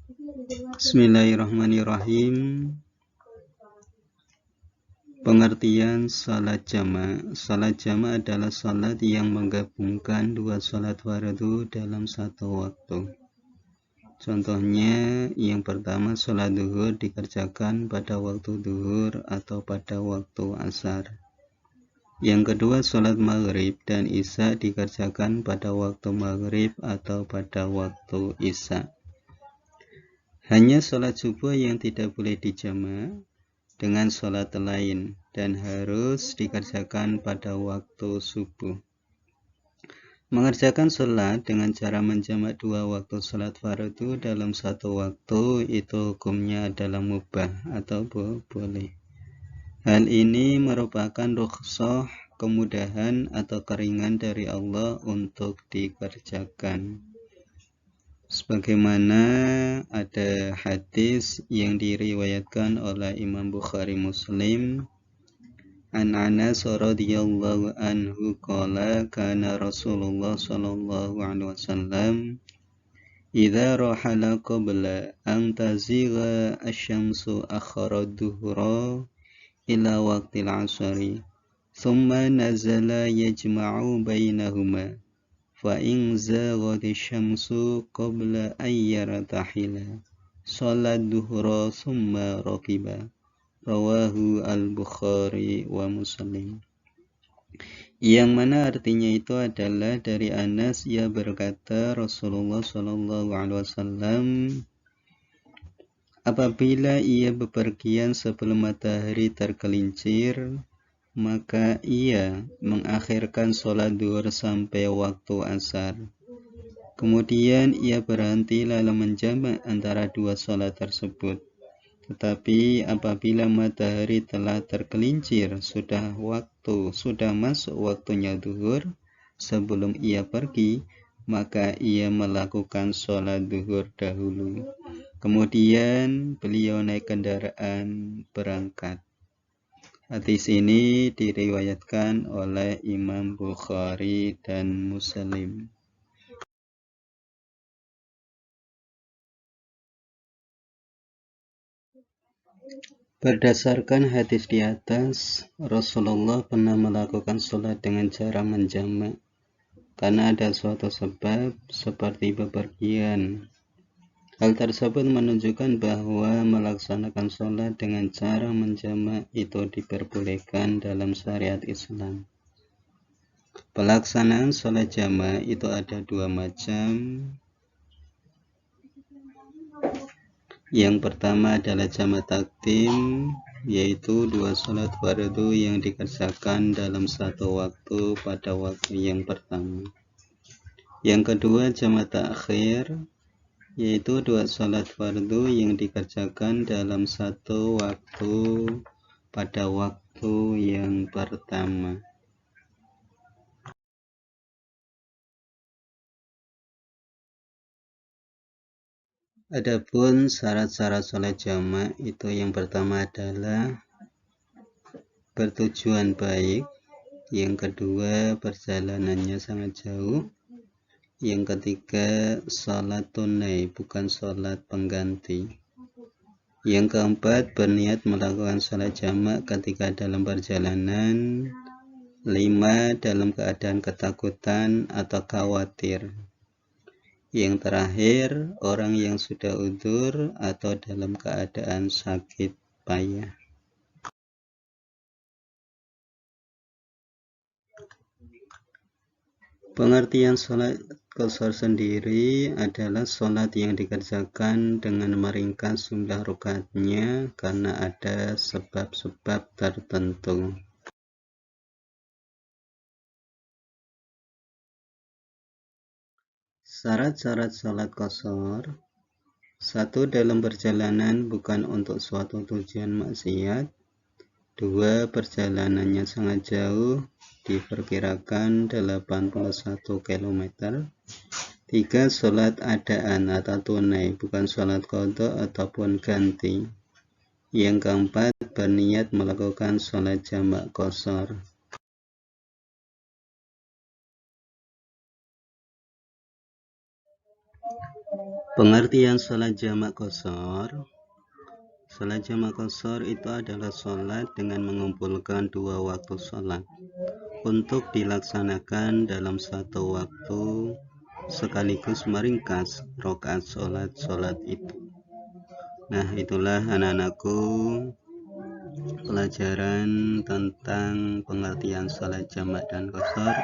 Bismillahirrahmanirrahim. Pengertian salat jama'. Salat jama' adalah salat yang menggabungkan dua salat fardu dalam satu waktu. Contohnya, yang pertama salat zuhur dikerjakan pada waktu zuhur atau pada waktu asar. Yang kedua salat maghrib dan isya dikerjakan pada waktu maghrib atau pada waktu isya. Hanya salat subuh yang tidak boleh dijama' dengan salat lain dan harus dikerjakan pada waktu subuh. Mengerjakan salat dengan cara menjamak dua waktu salat fardu dalam satu waktu itu hukumnya adalah mubah atau boleh. Hal ini merupakan rukhsah, kemudahan atau keringan dari Allah untuk dikerjakan. Sebagaimana ada hadis yang diriwayatkan oleh Imam Bukhari Muslim, an Anas radhiyallahu anhu qala kana Rasulullah sallallahu alaihi wasallam idza rahala qabla an tazigha asy-syamsu akhara dhuhra ila waqtil 'ashri thumma nazala yajma'u bainahuma fa in zaghati syamsu qabla ayyartahila salat duhra summa rakiba. Rawahu al-Bukhari wa Muslim. Yang mana artinya itu adalah dari Anas, ia berkata Rasulullah sallallahu alaihi wasallam apabila ia bepergian sebelum matahari tergelincir, maka ia mengakhirkan sholat duhur sampai waktu asar. Kemudian ia berhenti lalu menjamak antara dua sholat tersebut. Tetapi apabila matahari telah tergelincir, sudah masuk waktunya duhur, sebelum ia pergi, maka ia melakukan sholat duhur dahulu. Kemudian beliau naik kendaraan berangkat. Hadis ini diriwayatkan oleh Imam Bukhari dan Muslim. Berdasarkan hadis di atas, Rasulullah pernah melakukan sholat dengan cara menjamak karena ada suatu sebab seperti bepergian. Hal tersebut menunjukkan bahwa melaksanakan sholat dengan cara menjamak itu diperbolehkan dalam syariat Islam. Pelaksanaan sholat jamak itu ada dua macam. Yang pertama adalah jamak takdim, yaitu dua sholat fardu yang dikerjakan dalam satu waktu pada waktu yang pertama. Yang kedua jamak takhir, yaitu dua sholat fardu yang dikerjakan dalam satu waktu pada waktu yang pertama. Adapun syarat-syarat sholat jamak itu yang pertama adalah bertujuan baik, yang kedua perjalanannya sangat jauh, yang ketiga sholat tunai bukan sholat pengganti, yang keempat berniat melakukan sholat jamak ketika dalam perjalanan, 5 dalam keadaan ketakutan atau khawatir, yang terakhir orang yang sudah udzur atau dalam keadaan sakit payah. Pengertian sholat qashar sendiri adalah sholat yang dikerjakan dengan meringkas jumlah rakaatnya karena ada sebab-sebab tertentu. Syarat-syarat sholat qashar: 1. Dalam perjalanan bukan untuk suatu tujuan maksiat. 2. Perjalanannya sangat jauh, diperkirakan 81 km. 3. Sholat adaan atau tunai, bukan sholat qadha ataupun ganti. Yang keempat, berniat melakukan sholat jamak qashar. Pengertian sholat jamak qashar. Sholat jamak qashar itu adalah sholat dengan mengumpulkan dua waktu sholat untuk dilaksanakan dalam satu waktu sekaligus meringkas rakaat sholat itu. Nah, itulah anak-anakku pelajaran tentang pengertian sholat jamak dan qashar.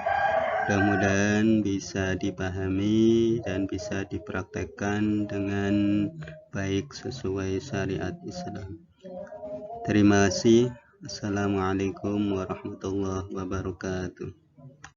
Mudah-mudahan bisa dipahami dan bisa dipraktekkan dengan baik sesuai syariat Islam. Terima kasih. Assalamualaikum warahmatullahi wabarakatuh.